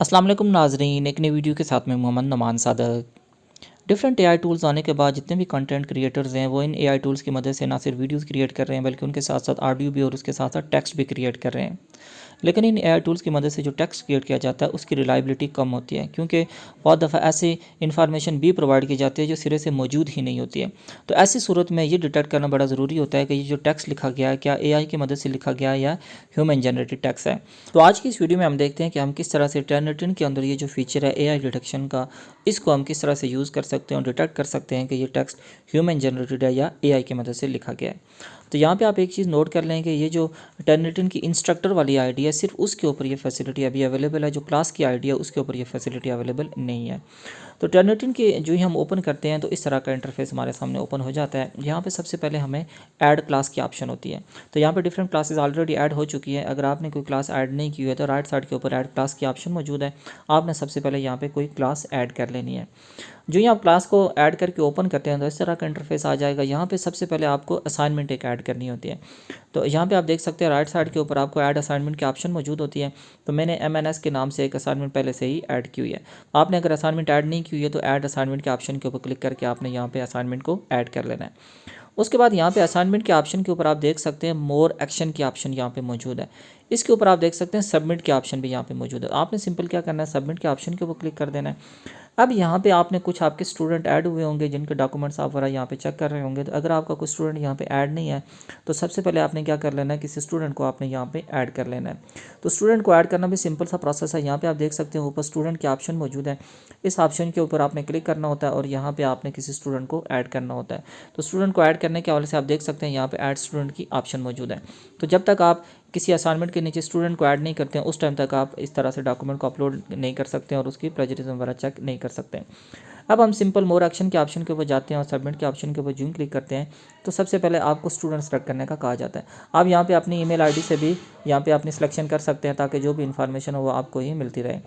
अस्सलाम वालेकुम नाजरीन, एक नई वीडियो के साथ में Mohammad नमान Sadiq. Different AI tools आने के बाद जितने भी कंटेंट क्रिएटर्स हैं वो इन एआई टूल्स की मदद से ना सिर्फ वीडियोस क्रिएट कर रहे हैं बल्कि उनके साथ साथ ऑडियो भी और उसके साथ साथ टेक्स्ट भी क्रिएट कर रहे हैं। लेकिन इन एआई टूल्स की मदद से जो टेक्स्ट क्रिएट किया जाता है उसकी रिलायबिलिटी कम होती है, क्योंकि बहुत दफ़ा ऐसी इन्फॉर्मेशन भी प्रोवाइड की जाती है जो सिरे से मौजूद ही नहीं होती है। तो ऐसी सूरत में ये डिटेक्ट करना बड़ा ज़रूरी होता है कि ये जो टेक्स्ट लिखा गया है क्या एआई की मदद से लिखा गया है या ह्यूमन जनरेटेड टेक्स्ट है। तो आज की इस वीडियो में हम देखते हैं कि हम किस तरह से टर्निटिन के अंदर ये जो फीचर है एआई डिटेक्शन का, इसको हम किस तरह से यूज़ कर सकते हैं और डिटेक्ट कर सकते हैं कि ये टेक्स्ट ह्यूमन जनरेटेड है या एआई की मदद से लिखा गया है। तो यहाँ पे आप एक चीज़ नोट कर लें कि ये जो टर्निटिन की इंस्ट्रक्टर वाली आईडी है सिर्फ उसके ऊपर ये फैसिलिटी अभी अवेलेबल है, जो क्लास की आईडी है उसके ऊपर ये फैसिलिटी अवेलेबल नहीं है। तो टर्निटिन के जो ही हम ओपन करते हैं तो इस तरह का इंटरफेस हमारे सामने ओपन हो जाता है। यहाँ पे सबसे पहले हमें ऐड क्लास की ऑप्शन होती है। तो यहाँ पे डिफरेंट क्लासेस ऑलरेडी ऐड हो चुकी है। अगर आपने कोई क्लास ऐड नहीं की है तो राइट साइड के ऊपर ऐड क्लास की ऑप्शन मौजूद है। आपने सबसे पहले यहाँ पे कोई क्लास ऐड कर लेनी है। जो ही आप क्लास को ऐड करके ओपन करते हैं तो इस तरह का इंटरफेस आ जाएगा। यहाँ पे सबसे पहले आपको असाइनमेंट एक ऐड करनी होती है। तो यहाँ पे आप देख सकते हैं राइट साइड के ऊपर आपको ऐड असाइनमेंट की ऑप्शन मौजूद होती है। तो मैंने MNS के नाम से एक असाइनमेंट पहले से ही ऐड की हुई है। आपने अगर असाइनमेंट ऐड नहीं की हुई है तो ऐड असाइनमेंट के ऑप्शन के ऊपर क्लिक करके आपने यहाँ पे असाइनमेंट को ऐड कर लेना है। उसके बाद यहाँ पे असाइनमेंट के ऑप्शन के ऊपर आप देख सकते हैं मोर एक्शन की ऑप्शन यहाँ पे मौजूद है। इसके ऊपर आप देख सकते हैं सबमिट के ऑप्शन भी यहाँ पे मौजूद है। आपने सिंपल क्या करना है, सबमिट के ऑप्शन के ऊपर क्लिक कर देना है। अब यहाँ पे आपने कुछ आपके स्टूडेंट ऐड हुए होंगे जिनके डॉक्यूमेंट्स आप वगैरह यहाँ पे चेक कर रहे होंगे। तो अगर आपका कोई स्टूडेंट यहाँ पे ऐड नहीं है तो सबसे पहले आपने क्या कर लेना है, किसी स्टूडेंट को आपने यहाँ पे ऐड कर लेना है। तो स्टूडेंट को ऐड करना भी सिंपल सा प्रोसेस है। यहाँ पे आप देख सकते हैं ऊपर स्टूडेंट के ऑप्शन मौजूद है। इस ऑप्शन के ऊपर आपने क्लिक करना होता है और यहाँ पे आपने किसी स्टूडेंट को ऐड करना होता है। तो स्टूडेंट को ऐड करने के हवाले से आप देख सकते हैं यहाँ पे ऐड स्टूडेंट की ऑप्शन मौजूद है। तो जब तक आप किसी असाइनमेंट के नीचे स्टूडेंट को ऐड नहीं करते हैं उस टाइम तक आप इस तरह से डॉक्यूमेंट को अपलोड नहीं कर सकते हैं और उसकी प्लेजरिज्म वगैरह चेक नहीं कर सकते हैं। अब हम सिंपल मोर एक्शन के ऑप्शन के ऊपर जाते हैं और सबमिट के ऑप्शन के ऊपर जूम क्लिक करते हैं। तो सबसे पहले आपको स्टूडेंट सेलेक्ट करने का कहा जाता है। आप यहाँ पे अपनी ईमेल आईडी से भी यहाँ पे अपनी सिलेक्शन कर सकते हैं ताकि जो भी इन्फॉर्मेशन हो वो आपको ही मिलती रहे।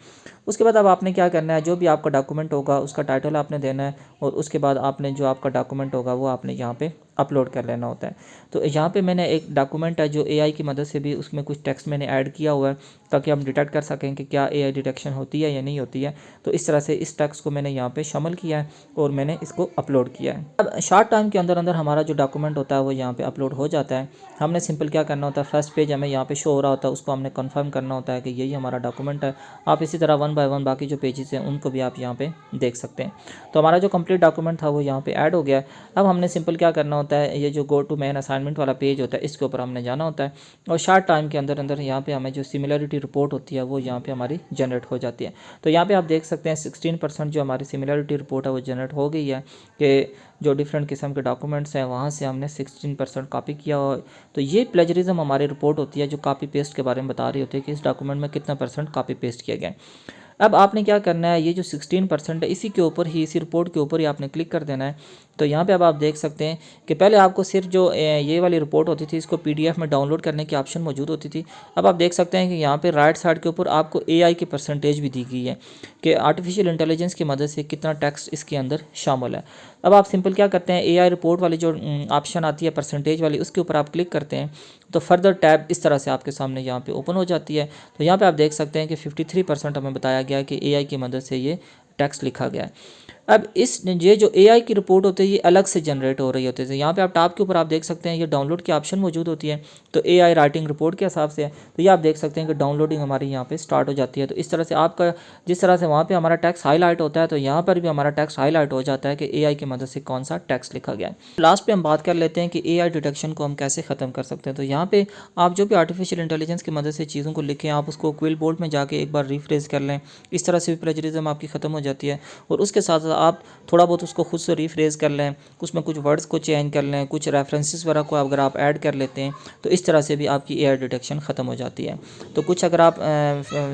उसके बाद अब आपने क्या करना है, जो भी आपका डॉक्यूमेंट होगा उसका टाइटल आपने देना है और उसके बाद आपने जो आपका डॉक्यूमेंट होगा वो आपने यहाँ पे अपलोड कर लेना होता है। तो यहाँ पे मैंने एक डॉक्यूमेंट है जो एआई की मदद से भी उसमें कुछ टेक्स्ट मैंने ऐड किया हुआ है ताकि हम डिटेक्ट कर सकें कि क्या एआई डिटेक्शन होती है या नहीं होती है। तो इस तरह से इस टेक्स्ट को मैंने यहाँ पे शामिल किया है और मैंने इसको अपलोड किया है। अब शॉर्ट टाइम के अंदर अंदर हमारा जो डॉक्यूमेंट होता है वो यहाँ पे अपलोड हो जाता है। हमने सिंपल क्या करना होता है, फर्स्ट पेज हमें यहाँ पे शो हो रहा होता है, उसको हमने कंफर्म करना होता है कि यही हमारा डॉक्यूमेंट है। आप इसी तरह 1 बाय 1 बाकी जो पेजेस हैं उनको भी आप यहाँ पे देख सकते हैं। तो हमारा जो कंप्लीट डॉक्यूमेंट था वो यहाँ पे ऐड हो गया है। अब हमने सिंपल क्या करना होता है, ये जो गो टू मेन असाइनमेंट वाला पेज होता है इसके ऊपर हमने जाना होता है और शॉर्ट टाइम के अंदर अंदर यहाँ पे हमें जो सिमिलरिटी रिपोर्ट होती है वो यहाँ पे हमारी जनरेट हो जाती है। तो यहाँ पे आप देख सकते हैं 16% जो हमारी सिमिलरिटी रिपोर्ट है वो जनरेट हो गई है कि जो डिफरेंट किस्म के डॉक्यूमेंट्स हैं वहाँ से हमने 16% कॉपी किया हो। तो ये प्लेजरिज्म हमारी रिपोर्ट होती है जो कॉपी पेस्ट के बारे में बता रही होती है कि इस डॉक्यूमेंट में कितना % कॉपी पेस्ट किया गया है। अब आपने क्या करना है, ये जो 16% है इसी के ऊपर ही, इसी रिपोर्ट के ऊपर ही आपने क्लिक कर देना है। तो यहाँ पे अब आप देख सकते हैं कि पहले आपको सिर्फ जो ये वाली रिपोर्ट होती थी इसको PDF में डाउनलोड करने की ऑप्शन मौजूद होती थी। अब आप देख सकते हैं कि यहाँ पे राइट साइड के ऊपर आपको AI की परसेंटेज भी दी गई है कि आर्टिफिशियल इंटेलिजेंस की मदद से कितना टेक्स्ट इसके अंदर शामिल है। अब आप सिंपल क्या करते हैं, AI रिपोर्ट वाली जो ऑप्शन आती है परसेंटेज वाली उसके ऊपर आप क्लिक करते हैं तो फर्दर टैब इस तरह से आपके सामने यहाँ पे ओपन हो जाती है। तो यहाँ पे आप देख सकते हैं कि 53% हमें बताया गया है कि AI की मदद से ये टेक्स्ट लिखा गया है। अब ये जो AI की रिपोर्ट होती है ये अलग से जनरेट हो रही होती है। यहाँ पे आप टॉप के ऊपर आप देख सकते हैं ये डाउनलोड की ऑप्शन मौजूद होती है। तो AI राइटिंग रिपोर्ट के हिसाब से है। तो ये आप देख सकते हैं कि डाउनलोडिंग हमारी यहाँ पे स्टार्ट हो जाती है। तो इस तरह से आपका जिस तरह से वहाँ पे हमारा टेक्स्ट हाईलाइट होता है तो यहाँ पर भी हमारा टेक्स्ट हाईलाइट हो जाता है कि AI की मदद से कौन सा टेक्स्ट लिखा गया है। लास्ट पे हम बात कर लेते हैं कि AI डिटेक्शन को हम कैसे ख़त्म कर सकते हैं। तो यहाँ पे आप जो भी आर्टिफिशियल इंटेलिजेंस की मदद से चीज़ों को लिखें, आप उसको क्विल बोर्ड में जाके एक बार रिफ्रेश कर लें। इस तरह से भी प्लेजरिज्म आपकी ख़त्म हो जाती है। और उसके साथ साथ आप थोड़ा बहुत उसको खुद से रिफ्रेश कर लें, उसमें कुछ वर्ड्स को चेंज कर लें, कुछ रेफरेंसेस वगैरह को अगर आप ऐड कर लेते हैं तो इस तरह से भी आपकी AI डिटेक्शन ख़त्म हो जाती है। तो कुछ अगर आप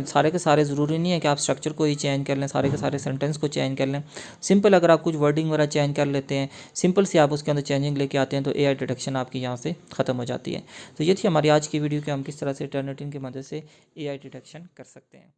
सारे के सारे ज़रूरी नहीं है कि आप स्ट्रक्चर को ही चेंज कर लें, सारे के सारे सेंटेंस को चेंज कर लें। सिंपल अगर आप कुछ वर्डिंग वगैरह चेंज कर लेते हैं, सिंपल से आप उसके अंदर चेंजिंग लेके आते हैं तो AI डिटेक्शन आपकी यहाँ से ख़त्म हो जाती है। तो ये थी हमारी आज की वीडियो कि हम किस तरह से टर्निटिन की मदद से AI डिटेक्शन कर सकते हैं।